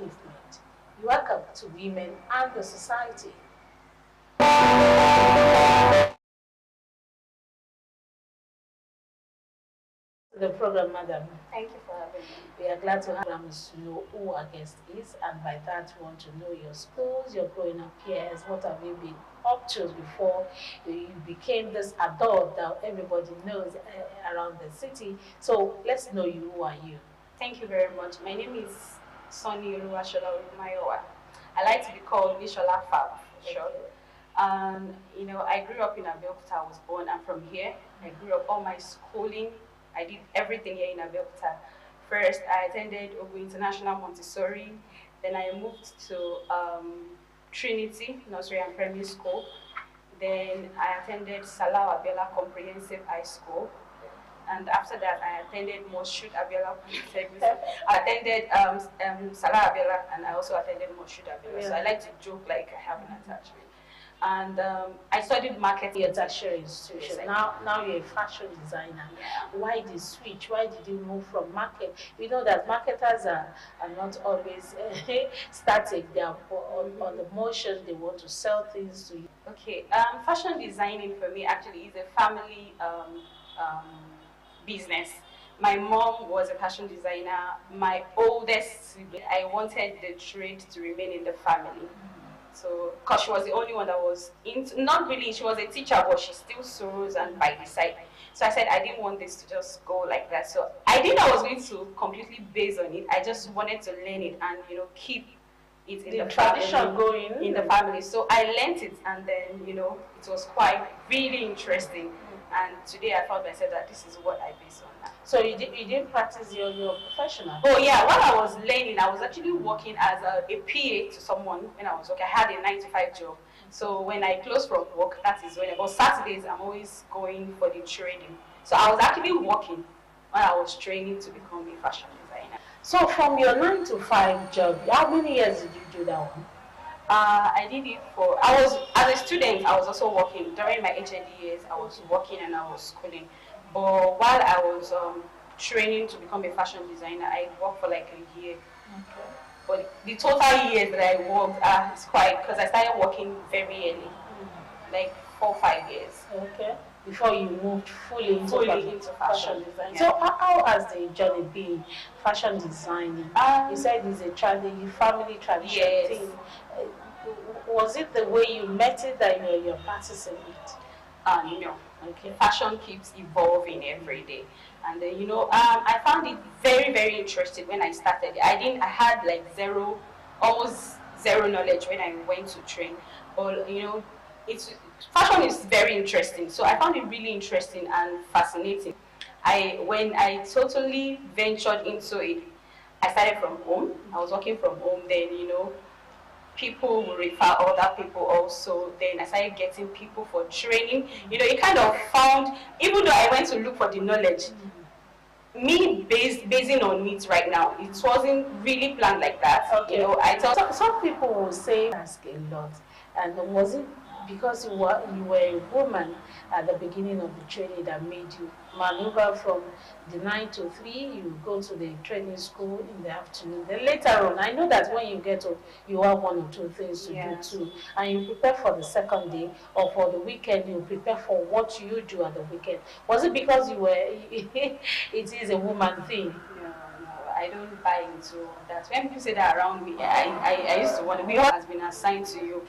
upliftment. Welcome to Women and the Society. The program, madam. Thank you for having me. We are glad to have us to know who our guest is, and by that we want to know your schools, your growing up years, what have you been up to before you became this adult that everybody knows around the city. So let's know you. Who are you? Thank you very much. My name is Sanni Oluwasola. I like to be called Nishola Fab for short. And you know, I grew up in Abeokuta. I was born. I'm from here. I grew up all my schooling. I did everything here in Abeokuta. First, I attended Ogu International Montessori. Then I moved to Trinity Nursery and Primary School. Then I attended Salah Abiola Comprehensive High School. And after that, I attended Moshood Abiola Polytechnic. I attended Salah Abiola, and I also attended Moshood Abiola. Yeah. So I like to joke like I have an attachment. And I studied marketing at tertiary institution. Yes, now you're a fashion designer. Yeah. Why the switch? Why did you move from market? You know that marketers are not always static. They are on the motion. They want to sell things to you. Okay. Fashion designing for me actually is a family business. My mom was a fashion designer. My oldest sibling, I wanted the trade to remain in the family. So, because she was the only one that was not really, she was a teacher, but she still sews and by the side. So I said I didn't want this to just go like that. So I didn't know I was going to completely base on it. I just wanted to learn it and, you know, keep it in the tradition going in the family. So I learned it, and then, you know, it was quite really interesting. And today I found myself that this is what I base on now. So you didn't practice your professional? Oh yeah, while I was learning, I was actually working as a PA to someone when I was working. I had a 9-to-5 job. So when I close from work, that is when, on Saturdays, I'm always going for the training. So I was actually working while I was training to become a fashion designer. So from your 9-to-5 job, how many years did you do that one? I did it for, as a student, I was also working. During my HND years, I was working and I was schooling. But while I was training to become a fashion designer, I worked for like a year. Okay. But the total years that I worked is quite, because I started working very early, like 4 or 5 years. Okay. Before you moved fully into fashion design. Yeah. So how has the journey been, fashion designing? You said it's a family tradition thing. Was it the way you met it that you're practicing it? No. Okay. Fashion keeps evolving every day. And you know, I found it very, very interesting when I started. I had like almost zero knowledge when I went to train. But you know, fashion is very interesting. So I found it really interesting and fascinating. When I totally ventured into it, I started from home. I was working from home then, you know, people will refer other people also. Then I started getting people for training. You know, it kind of found, even though I went to look for the knowledge, me basing on it right now, it wasn't really planned like that. Okay. You know, I thought some people will say ask a lot, and was it because you were a woman at the beginning of the training that made you maneuver from the 9 to 3, you go to the training school in the afternoon. Then later on, I know that when you get to, you have 1 or 2 things to do too, and you prepare for the second day or for the weekend. You prepare for what you do at the weekend. Was it because you were? It is a woman thing. No, I don't buy into that. When people say that around me, I used to wonder. We all has been assigned to you.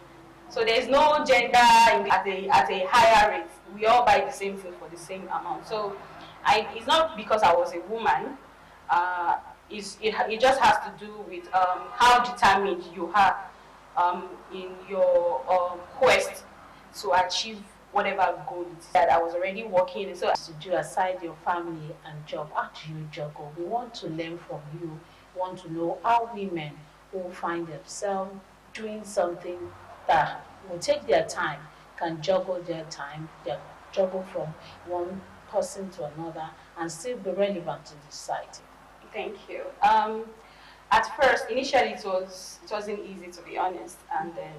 So there's no gender at a higher rate. We all buy the same thing for the same amount. So it's not because I was a woman. It just has to do with how determined you are in your quest to achieve whatever goal it is. That I was already working. So to do aside your family and job, how do you juggle? We want to learn from you. We want to know how women who find themselves doing something that will take their time, can juggle their time, juggle from one person to another, and still be relevant in the society. Thank you. At first, initially, it wasn't easy, to be honest, and then,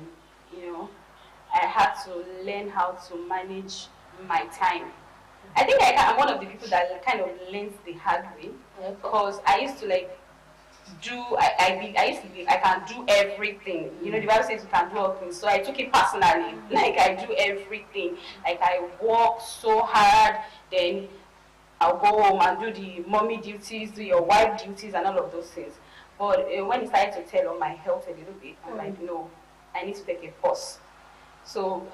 you know, I had to learn how to manage my time. I'm one of the people that kind of learns the hard way, because I used to I used to be, I can do everything. You know, the Bible says you can do all things. So I took it personally. Like I do everything. Like I work so hard, then I'll go home and do the mommy duties, do your wife duties, and all of those things. But when it started to tell on my health a little bit, I'm like, no, I need to take a pause. So,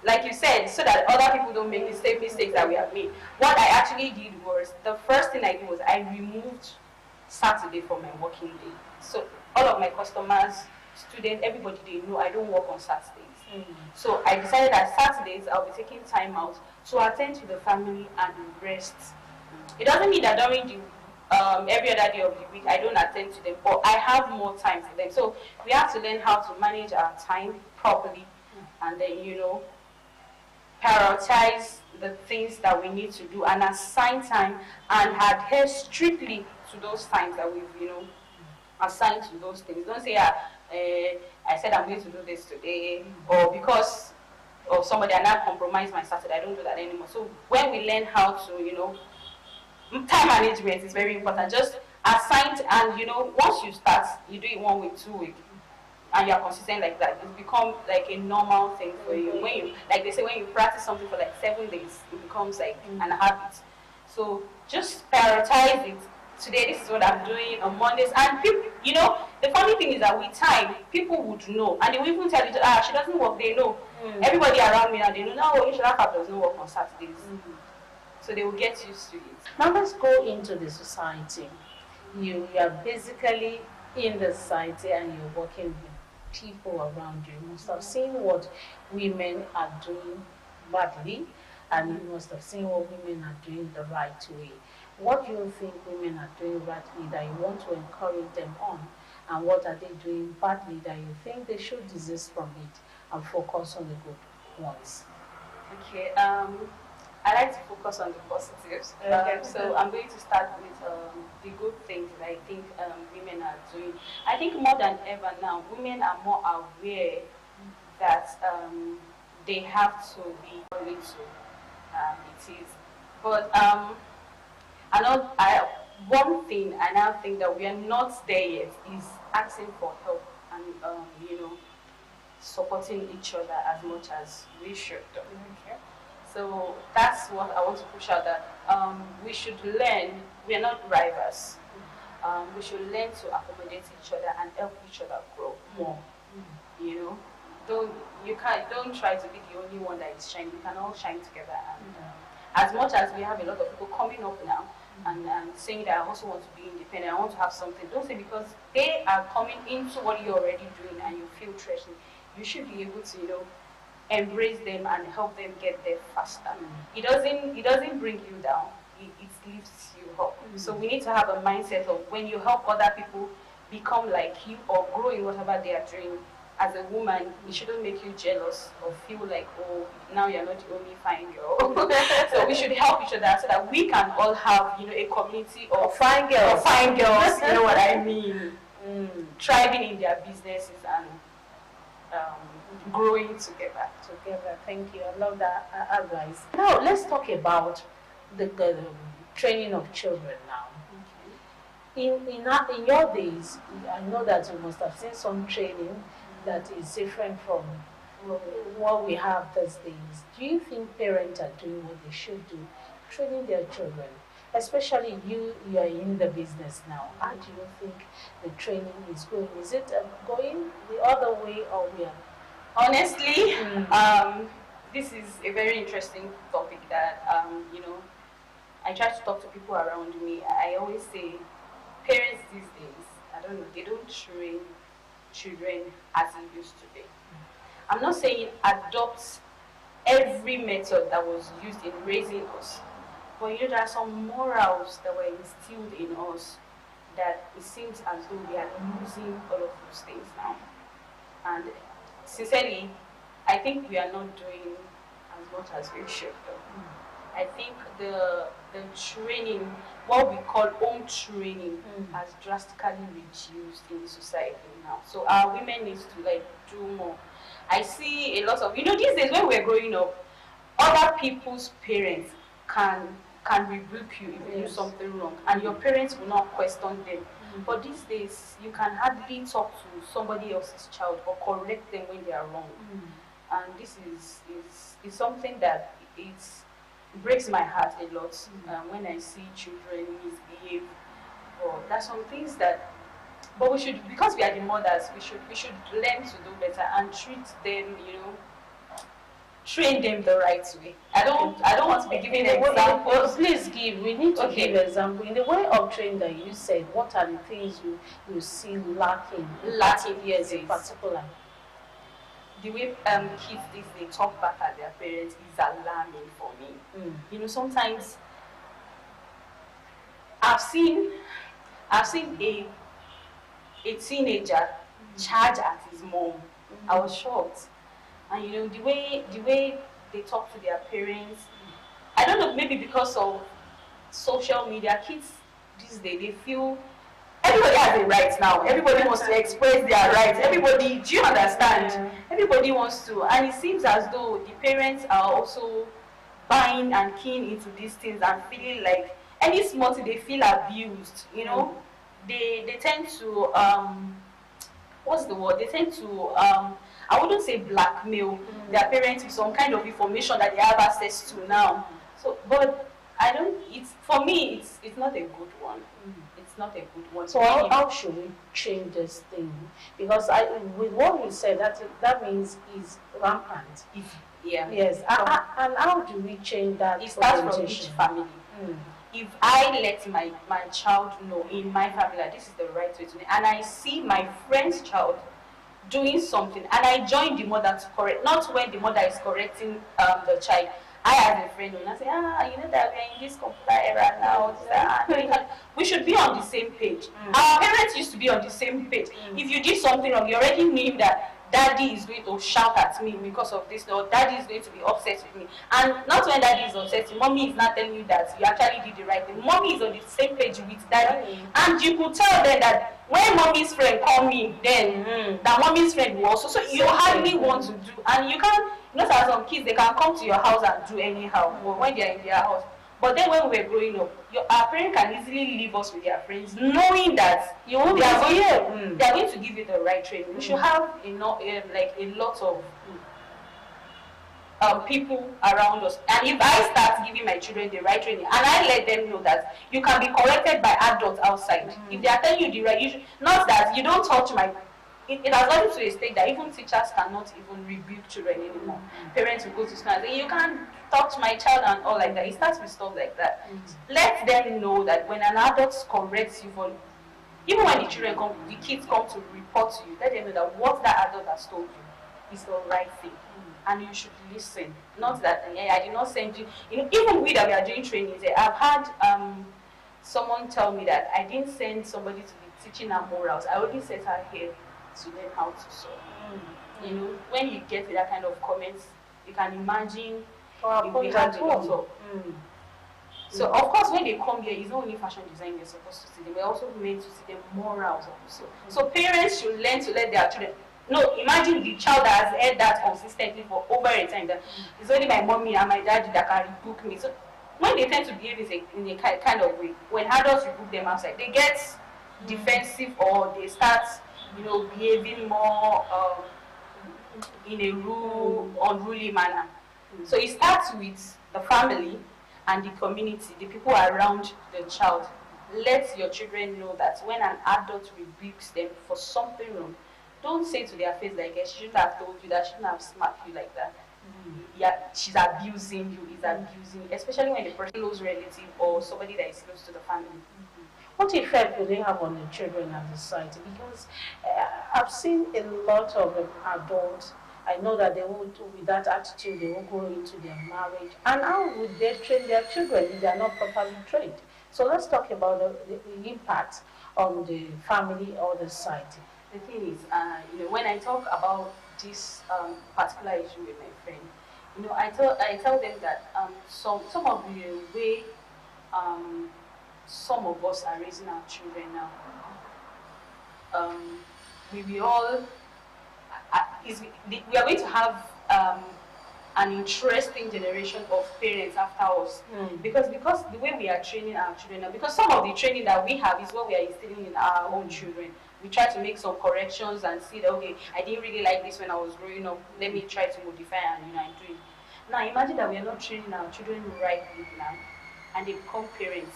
like you said, so that other people don't make the same mistakes that we have made. What I actually did was, the first thing I did was I removed Saturday from my working day. So all of my customers, students, everybody, they know I don't work on Saturdays. So I decided that Saturdays I'll be taking time out to attend to the family and rest. It doesn't mean that during the every other day of the week I don't attend to them, but I have more time for them. So we have to learn how to manage our time properly, and then, you know, prioritize the things that we need to do and assign time and adhere strictly to those times that we've, you know, assigned to those things. Don't say, I said I'm going to do this today, or because of somebody I now compromise my Saturday. I don't do that anymore. So when we learn how to, you know, time management is very important. Just assign, and you know, once you start, you do it 1 week, 2 weeks, and you're consistent like that, it becomes like a normal thing for you. When you, like they say, when you practice something for like 7 days, it becomes like an habit. So just prioritize it. Today, this is what I'm doing on Mondays. And people, you know, the funny thing is that with time, people would know. And they will even tell you, she doesn't work. They know. Everybody around me now, they know, no, Inshallah does not work on Saturdays. So they will get used to it. Now let's go into the society. You are basically in the society and you're working with people around you. You must have seen what women are doing badly, and you must have seen what women are doing the right way. What do you think women are doing badly that you want to encourage them on? And what are they doing badly that you think they should desist from it and focus on the good ones? Okay, I like to focus on the positives. So I'm going to start with the good things that I think women are doing. I think more than ever now, women are more aware that they have to be little. It is. But one thing I now think that we are not there yet is asking for help and you know, supporting each other as much as we should. Okay. So that's what I want to push out, that we should learn. We are not rivals. We should learn to accommodate each other and help each other grow more. You know, don't try to be the only one that is shining. We can all shine together. And as much as we have a lot of people coming up now and saying that I also want to be independent, I want to have something, don't say because they are coming into what you're already doing and you feel threatened. You should be able to, you know, embrace them and help them get there faster. It doesn't bring you down. It lifts you up. So we need to have a mindset of when you help other people become like you or grow in whatever they are doing. As a woman, it shouldn't make you jealous or feel like, oh, now you're not the only fine girl. So we should help each other so that we can all have, you know, a community of fine girls. You know what I mean? Thriving in their businesses and growing together. Thank you. I love that advice. Now let's talk about the training of children now. In your days, I know that you must have seen some training that is different from what we have these days. Do you think parents are doing what they should do, training their children? Especially you are in the business now. How do you think the training is going? Is it going the other way or we are? Honestly, this is a very interesting topic that, you know, I try to talk to people around me. I always say, parents these days, I don't know, they don't train children as it used to be. I'm not saying adopt every method that was used in raising us, but you know, there are some morals that were instilled in us that it seems as though we are losing all of those things now. And sincerely, I think we are not doing as much as we should do. I think the training, what we call home training, has drastically reduced in society now. So our women need to like do more. I see a lot of, you know, these days when we're growing up, other people's parents can rebuke you if you do something wrong, and your parents will not question them. But these days, you can hardly talk to somebody else's child or correct them when they are wrong. And this is something that it breaks my heart a lot when I see children misbehave. Or there's some things that, but we should, because we are the mothers, we should learn to do better and treat them, train them the right way. I don't want to be giving examples. Please give. We need to give example. In the way of training that you said, what are the things you see lacking? Yes, in particular. The way kids these days talk back at their parents is alarming for me. Sometimes I've seen a teenager charge at his mom. I was shocked. And the way they talk to their parents, I don't know, maybe because of social media, kids these days, they feel everybody has a right now. Everybody wants to express their rights. Everybody, do you understand? Everybody wants to, and it seems as though the parents are also buying and keying into these things and feeling like any small thing they feel abused. They tend to what's the word? They tend to I wouldn't say blackmail their parents with some kind of information that they have access to now. So, but I don't. For me, it's not a good one. It's not a good one. So how should we change this thing? Because with what you said, that means it's rampant. Yes. And how do we change that? It starts from each family. If I let my child know in my family that this is the right way to do it, and I see my friend's child doing something, and I join the mother to correct, not when the mother is correcting the child. I as a friend, when I say, that we're in this computer era now, we should be on the same page. Our parents used to be on the same page. If you did something wrong, you already knew that daddy is going to shout at me because of this, or daddy is going to be upset with me. And not when daddy is upset, mommy is not telling you that you actually did the right thing. Mommy is on the same page with daddy. And you could tell them that when mommy's friend call me, then that mommy's friend will also. So you hardly want to do, and you can't, as some kids, they can come to your house and do anyhow, or when they are in their house. But then when we were growing up, our parents can easily leave us with their friends, knowing that they are going to give you the right training. We should have a lot of people around us. And if I start giving my children the right training, and I let them know that you can be corrected by adults outside. If they are telling you the right, not that you don't touch my. It has gotten to a stage that even teachers cannot even rebuke children anymore. Parents will go to school and say, you can't touch my child and all like that. It starts with stuff like that. Let them know that when an adult corrects you for, even when the kids come to report to you, let them know that what that adult has told you is the right thing. And you should listen. Not that, I did not send you, even we that we are doing trainings, I've had someone tell me that I didn't send somebody to be teaching her morals. I only sent her here to learn how to sew. When you get that kind of comments, you can imagine if we had a lot of. So of course, when they come here, it's not only fashion design they're supposed to see. They were also meant to see the morals also. So parents should learn to let their children. No, imagine the child that has heard that consistently for over a time. That it's only my mommy and my daddy that can rebuke me. So when they tend to behave in a kind of way, when adults rebuke them outside, they get defensive or they start behaving more in a unruly manner. So it starts with the family and the community, the people around the child. Let your children know that when an adult rebukes them for something wrong, don't say to their face like, she shouldn't have told you that, she shouldn't have smacked you like that. Yeah, she's abusing you, is abusing, especially when the person is close relative or somebody that is close to the family. What effect will they have on the children and the society? Because I've seen a lot of adults, I know that they won't, with that attitude, they won't go into their marriage. And how would they train their children if they are not properly trained? So let's talk about the impact on the family or the society. The thing is, when I talk about this particular issue with my friend, I tell them that some of the way some of us are raising our children now, we are going to have an interesting generation of parents after us. Because the way we are training our children now, because some of the training that we have is what we are instilling in our own children. We try to make some corrections and see that, okay, I didn't really like this when I was growing up. Let me try to modify and and do it. Now imagine that we are not training our children right now, and they become parents.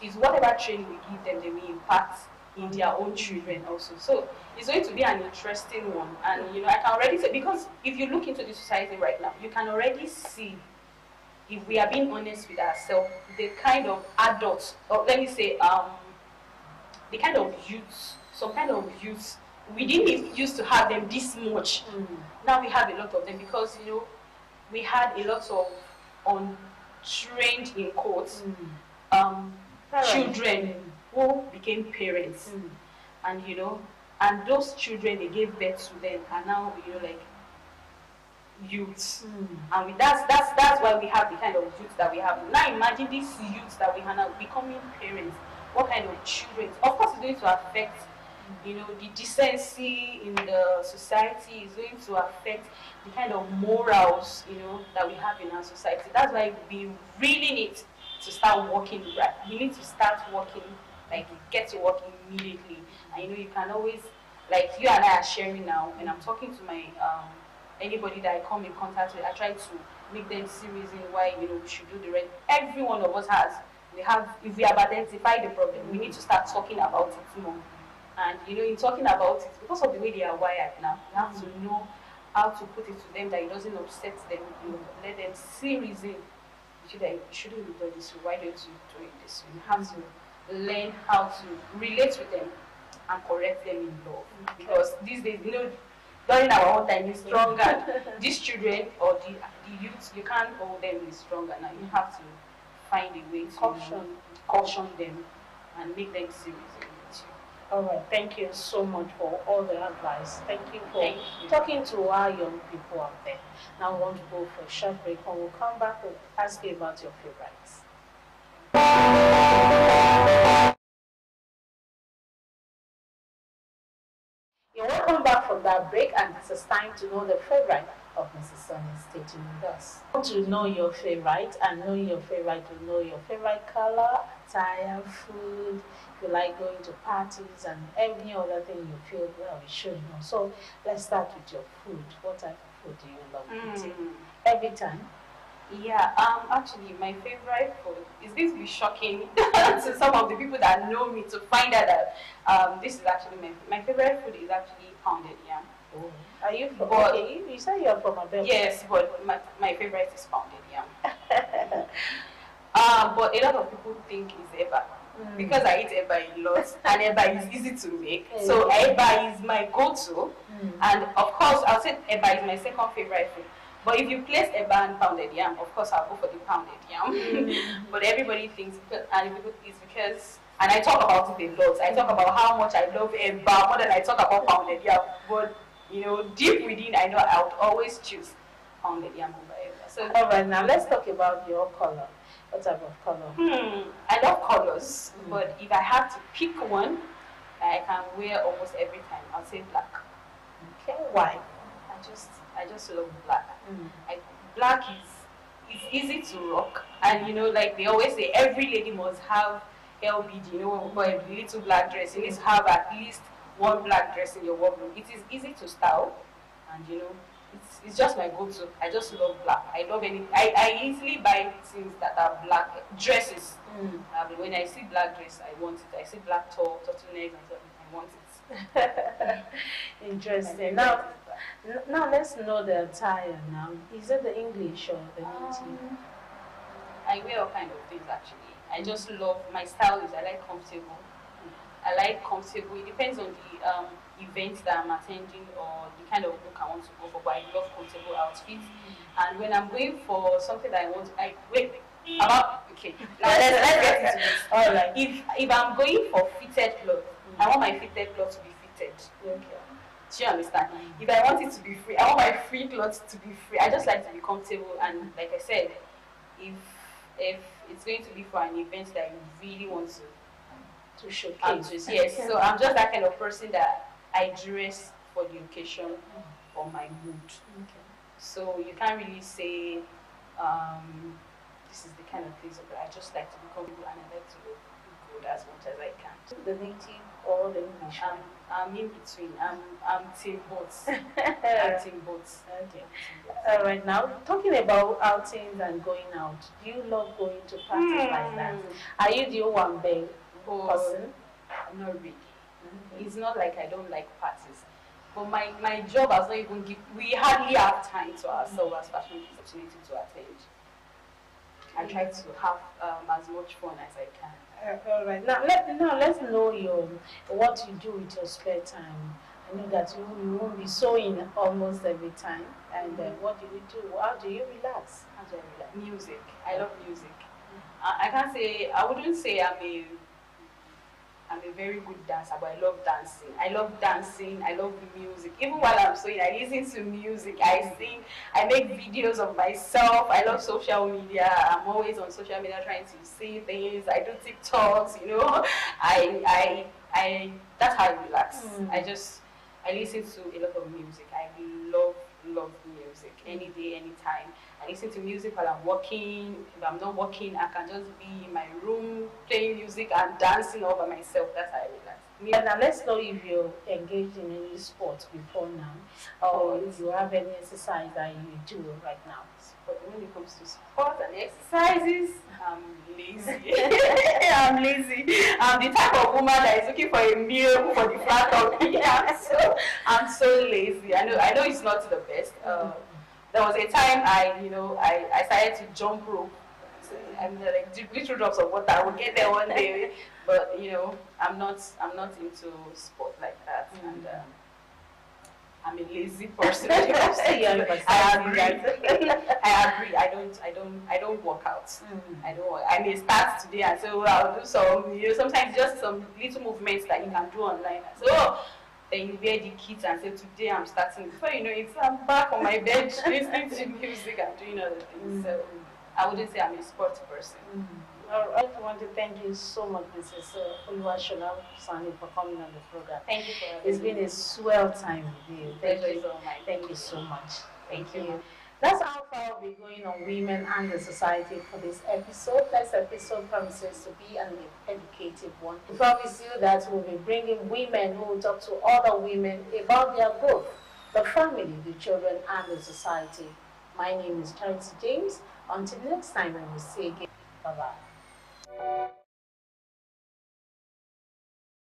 Is whatever training we give them, they will impact in their own children also. So it's going to be an interesting one. And I can already say, because if you look into the society right now, you can already see, if we are being honest with ourselves, the kind of adults, or let me say, the kind of youths, some kind of youths, we didn't used to have them this much. Now we have a lot of them because we had a lot of untrained in quotes children who became parents, and those children they gave birth to them are now like youths, and that's why we have the kind of youths that we have now. Imagine these youths that we are now becoming parents. What kind of children? Of course, it's going to affect the decency in the society. Is going to affect the kind of morals that we have in our society. That's why we really need to start working. Right, we need to start working, like get to work immediately. And you can always, like you and I are sharing now. When I'm talking to my anybody that I come in contact with, I try to make them see reason why we should do the right. Every one of us has. If we have identified the problem, we need to start talking about it more. And in talking about it, because of the way they are wired now, you have to know how to put it to them that it doesn't upset them. Let them see reason. You shouldn't be doing this. Why don't you do it this? You have to learn how to relate with them and correct them in love. Because these days, during our own time, it's stronger. These children or the youths, you can't hold them in stronger now. You have to find a way to caution them and make them serious. All right, thank you so much for all the advice. Thank you for talking to our young people out there. Now we want to go for a short break. When we'll come back, we'll ask you about your favorites. You're welcome back from that break, and this is time to know the favorite of Mrs. Sanni. Stay tuned with us. To know your favorite, and knowing your favorite, to know your favorite color, attire, food. If you like going to parties and any other thing you feel well, you should know. So let's start with your food. What type of food do you love eating? Every time? Yeah, actually my favorite food is going to be shocking to some of the people that know me to find out that this is actually my favorite food is actually pounded yam. Oh. Are you from, okay, you said you're from Abeokuta. Yes, but my favorite is pounded yam. But a lot of people think it's eba. Because I eat eba a lot, and eba is easy to make. So eba is my go-to. And of course, I'll say eba is my second favorite food. But if you place eba and pounded yam, of course I'll go for the pounded yam. But everybody thinks, it's because, and I talk about it a lot. I talk about how much I love eba more than I talk about pounded yam. But deep within, I know I would always choose pounded yam over eba. So all right, now let's talk about your color. What type of color? I love colors, but if I had to pick one, I can wear almost every time. I'll say black. Okay, why? I just love black. Black is easy to rock, and like they always say, every lady must have LBD. For a little black dress, you need to have at least one black dress in your wardrobe. It is easy to style, and it's just my go-to. I just love black. I love any. I easily buy things that are black dresses. When I see black dress, I want it. I see black turtleneck, I want it. Interesting. Now let's know the attire. Now, is it the English or the native? I wear all kind of things actually. I just love my style. I like comfortable. It depends on the event that I'm attending or the kind of look I want to go for. But I love comfortable outfits. And when I'm going for something that I want, okay. Now let's get into this. All right. If I'm going for fitted clothes, I want my fitted clothes to be fitted. Okay. Do you understand? If I want it to be free, I want my free clothes to be free. I just like to be comfortable, and like I said, if it's going to be for an event that you really want to showcase, yes. So I'm just that kind of person that I dress for the occasion or my mood. Okay. So you can't really say this is the kind of place that I just like to become good and I like to look good as much as I can. The native or the English? I'm in between. I'm team both. I'm team both. Okay. All right. Now, talking about outings and going out, do you love going to parties like that? Are you the one big person? Not really. It's not like I don't like parties. But my job has not even we hardly have time to ourselves as fashion opportunity to attend. I try to have as much fun as I can. All right. Now let's know what you do with your spare time. I know that you won't be sewing almost every time. And what do you do? How do you relax? How do I relax? Music. I love music. I can't say I wouldn't say I'm a very good dancer, but I love dancing. I love dancing. I love music. Even while I'm sewing, I listen to music. I sing. I make videos of myself. I love social media. I'm always on social media trying to see things. I do TikToks. You know, I that's how I relax. I listen to a lot of music. I love music any day, anytime. I listen to music while I'm working. If I'm not working, I can just be in my room playing music and dancing all by myself. That's how I relax. Now let's know if you're engaged in any sports before now, or if you have any exercise that you do right now. But when it comes to sport and exercises, I'm lazy. I'm lazy. I'm the type of woman that is looking for a meal for the flat of me. I'm so lazy. I know it's not the best. There was a time I started to jump rope. And like little drops of water. I will get there one day, but I'm not into sport like that, and I'm a lazy person. I agree. I don't work out. I may start today and say, well, I'll do some. Sometimes just some little movements that you can do online. So then you wear the kit and say, today I'm starting. Before you know it, I'm back on my bench listening to music and doing other things. So I wouldn't say I'm a sports person. I want to thank you so much, Mrs. Oluwasola Sanni, for coming on the program. Thank you for having me. It's been a swell time with you. Thank you so much. Thank you. That's how far we're going on women and the society for this episode. This episode promises to be an educative one. We promise you that we'll be bringing women who will talk to other women about their growth, the family, the children, and the society. My name is Charity James. Until next time, we will see you again. Bye-bye.